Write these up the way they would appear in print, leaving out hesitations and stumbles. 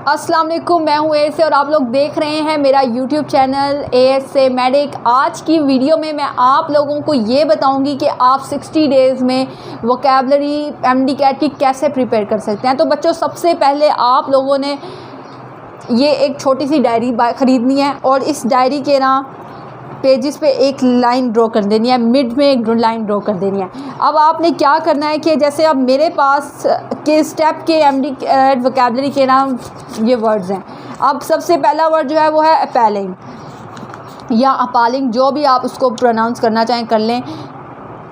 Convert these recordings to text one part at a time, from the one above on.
अस्सलाम वालेकुम, मैं हूँ ए से और आप लोग देख रहे हैं मेरा यूट्यूब चैनल ए से मेडिक। आज की वीडियो में मैं आप लोगों को ये बताऊंगी कि आप 60 डेज़ में वोकैबलरी एमडी कैट की कैसे प्रिपेयर कर सकते हैं। तो बच्चों, सबसे पहले आप लोगों ने ये एक छोटी सी डायरी ख़रीदनी है और इस डायरी के ना पेजेस पे एक लाइन ड्रॉ कर देनी है, मिड में एक लाइन ड्रॉ कर देनी है। अब आपने क्या करना है कि जैसे अब मेरे पास के स्टेप के एमडी वोकैबलरी के नाम ये वर्ड्स हैं। अब सबसे पहला वर्ड जो है वो है अपैलिंग या अपालिंग, जो भी आप उसको प्रोनाउंस करना चाहें कर लें।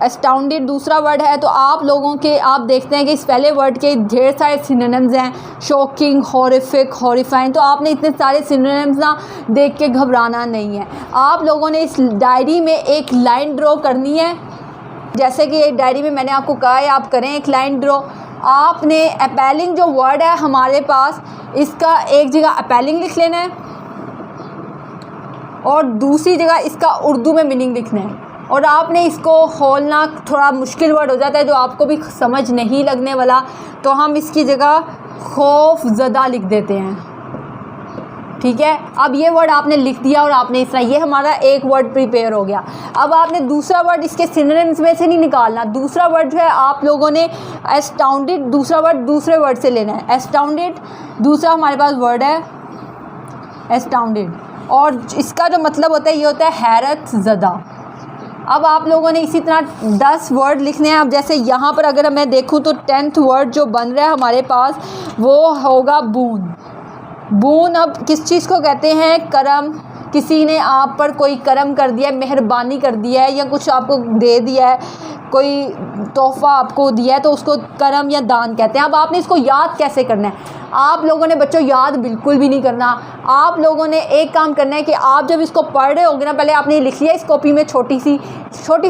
एस्टाउंडेड दूसरा वर्ड है। तो आप लोगों के आप देखते हैं कि इस पहले वर्ड के ढेर सारे सिनोनिम्स हैं, शॉकिंग, हॉरिफिक, हॉरिफाइंग। तो आपने इतने सारे सिनोनिम्स ना देख के घबराना नहीं है। आप लोगों ने इस डायरी में एक लाइन ड्रॉ करनी है, जैसे कि एक डायरी में मैंने आपको कहा है आप करें एक लाइन ड्रॉ। आपने अपैलिंग जो वर्ड है हमारे पास, इसका एक जगह अपैलिंग लिख लेना है और दूसरी जगह इसका उर्दू में मीनिंग लिखना है। और आपने इसको खोलना थोड़ा मुश्किल वर्ड हो जाता है जो आपको भी समझ नहीं लगने वाला, तो हम इसकी जगह खौफ ज़दा लिख देते हैं। ठीक है, अब ये वर्ड आपने लिख दिया और आपने इस तरह, ये हमारा एक वर्ड प्रिपेयर हो गया। अब आपने दूसरा वर्ड इसके सिनोनिम्स में से नहीं निकालना। दूसरा वर्ड जो है आप लोगों ने एस्टाउंडेड, दूसरा वर्ड दूसरे वर्ड से लेना है। एस्टाउंडेड दूसरा हमारे पास वर्ड है एस्टाउंडेड, और इसका जो मतलब होता है ये होता है हैरत ज़दा। अब आप लोगों ने इसी तरह 10 वर्ड लिखने हैं। अब जैसे यहाँ पर अगर मैं देखूँ तो 10th वर्ड जो बन रहा है हमारे पास वो होगा बून। बून अब किस चीज़ को कहते हैं? करम। किसी ने आप पर कोई करम कर दिया है, मेहरबानी कर दिया है या कुछ आपको दे दिया है, कोई तोहफ़ा आपको दिया है, तो उसको करम या दान कहते हैं। अब आपने इसको याद कैसे करना है? आप लोगों ने बच्चों याद बिल्कुल भी नहीं करना। आप लोगों ने एक काम करना है कि आप जब इसको पढ़ रहे होगे ना, पहले आपने लिख लिया इस कॉपी में, छोटी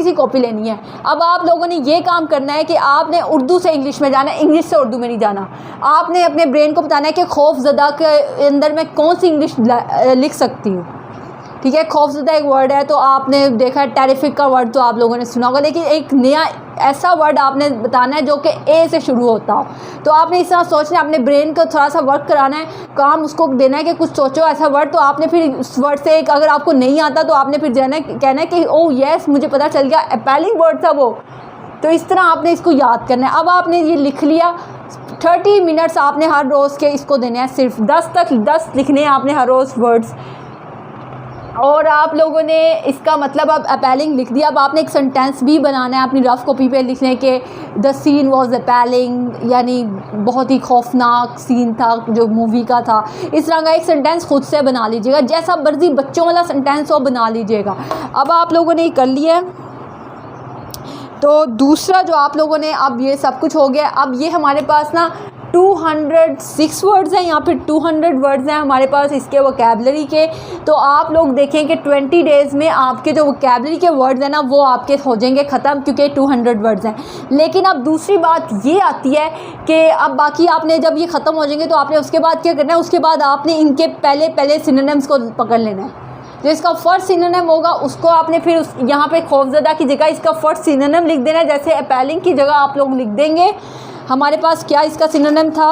सी कॉपी लेनी है। अब आप लोगों ने ये काम करना है कि आपने उर्दू से इंग्लिश में जाना है, इंग्लिश से उर्दू में नहीं जाना। आपने अपने ब्रेन को बताना है कि खौफज़दा के अंदर मैं कौन सी इंग्लिश लिख सकती हूँ। ठीक है, खौफज़दा एक वर्ड है, तो आपने देखा है टेरिफिक का वर्ड तो आप लोगों ने सुना होगा, लेकिन एक नया ऐसा वर्ड आपने बताना है जो कि ए से शुरू होता हो। तो आपने इस तरह सोचना है, अपने ब्रेन को थोड़ा सा वर्क कराना है, काम उसको देना है कि कुछ सोचो ऐसा वर्ड। तो आपने फिर उस वर्ड से एक, अगर आपको नहीं आता तो आपने फिर कहना है कि ओह यस मुझे पता चल गया, अपैलिंग वर्ड था वो। तो इस तरह आपने इसको याद करना है। अब आपने ये लिख लिया, 30 मिनट्स आपने हर रोज़ के इसको देने हैं, सिर्फ 10 लिखने हैं आपने हर रोज़ वर्ड्स। और आप लोगों ने इसका मतलब अब अपैलिंग लिख दिया। अब आपने एक सेंटेंस भी बनाना है अपनी रफ़ कॉपी पे, लिखने के द सीन वॉज अपैलिंग, यानी बहुत ही खौफनाक सीन था जो मूवी का था। इस तरह का एक सेंटेंस खुद से बना लीजिएगा, जैसा मर्जी बच्चों वाला सेंटेंस हो बना लीजिएगा। अब आप लोगों ने ये कर लिया है। तो दूसरा जो आप लोगों ने, अब ये सब कुछ हो गया। अब ये हमारे पास ना 206 वर्ड्स हैं, यहाँ पे 200 वर्ड्स हैं हमारे पास इसके वोकैबलरी के। तो आप लोग देखें कि 20 डेज़ में आपके जो वोकैबलरी के वर्ड्स हैं ना वो आपके हो जाएंगे ख़त्म, क्योंकि 200 वर्ड्स हैं। लेकिन अब दूसरी बात ये आती है कि अब बाकी आपने जब ये ख़त्म हो जाएंगे तो आपने उसके बाद क्या करना है? उसके बाद आपने इनके पहले सिनोनिम्स को पकड़ लेना है। जो इसका फर्स्ट सिनोनिम होगा उसको आपने फिर उस यहाँ पे खौफज़दा की जगह इसका फर्स्ट सिनोनिम लिख देना है। जैसे अपैलिंग की जगह आप लोग लिख देंगे, हमारे पास क्या इसका सिनोनिम था?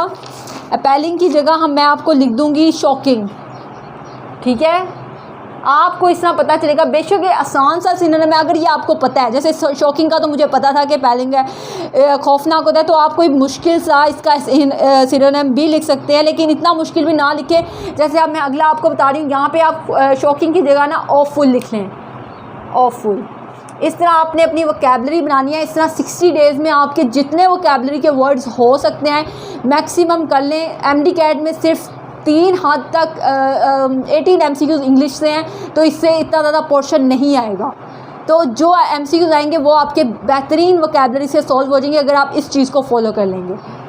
अपैलिंग की जगह मैं आपको लिख दूंगी शॉकिंग। ठीक है, आपको इस तरह पता चलेगा। बेशक ये आसान सा सिनोनिम है, अगर ये आपको पता है। जैसे शॉकिंग का तो मुझे पता था कि अपैलिंग है, खौफनाक होता है, तो आप कोई मुश्किल सा इसका सिनोनिम भी लिख सकते हैं, लेकिन इतना मुश्किल भी ना लिखें। जैसे अब मैं अगला आपको बता रही हूँ, यहाँ पे आप शॉकिंग की जगह ना ऑफुल लिख लें, ऑफुल। इस तरह आपने अपनी वोकैबलरी बनानी है। इस तरह 60 डेज़ में आपके जितने वोकैबलरी के वर्ड्स हो सकते हैं मैक्सिमम कर लें। एमडी कैट में सिर्फ 3 हद तक 18 MCQs इंग्लिश से हैं, तो इससे इतना ज़्यादा पोर्शन नहीं आएगा। तो जो MCQs आएंगे वो आपके बेहतरीन वोकैबलरी से सॉल्व हो जाएंगे अगर आप इस चीज़ को फॉलो कर लेंगे।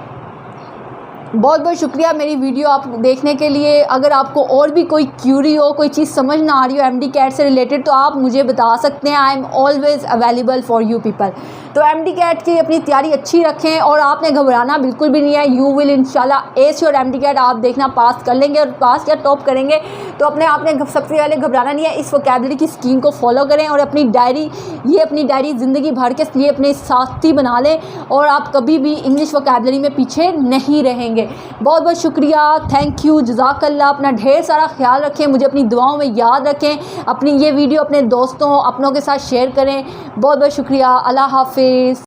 बहुत बहुत शुक्रिया मेरी वीडियो आप देखने के लिए। अगर आपको और भी कोई क्यूरी हो, कोई चीज़ समझ ना आ रही हो एमडी कैट से रिलेटेड, तो आप मुझे बता सकते हैं। I am always available for you people. तो MD कैट की अपनी तैयारी अच्छी रखें और आपने घबराना बिल्कुल भी नहीं है। यू विल इंशाल्लाह एस योर MD कैट, आप देखना पास कर लेंगे और पास या टॉप करेंगे। तो अपने आपने सबसे पहले घबराना नहीं है, इस वोकैबुलरी की स्कीम को फॉलो करें और अपनी डायरी ज़िंदगी भर के लिए अपने साथी बना लें और आप कभी भी इंग्लिश वोकैबुलरी में पीछे नहीं रहेंगे। बहुत बहुत शुक्रिया, थैंक यू, जज़ाकल्लाह। अपना ढेर सारा ख्याल रखें, मुझे अपनी दुआओं में याद रखें, अपनी ये वीडियो अपने दोस्तों अपनों के साथ शेयर करें। बहुत बहुत शुक्रिया, अल्लाह हाफिज़।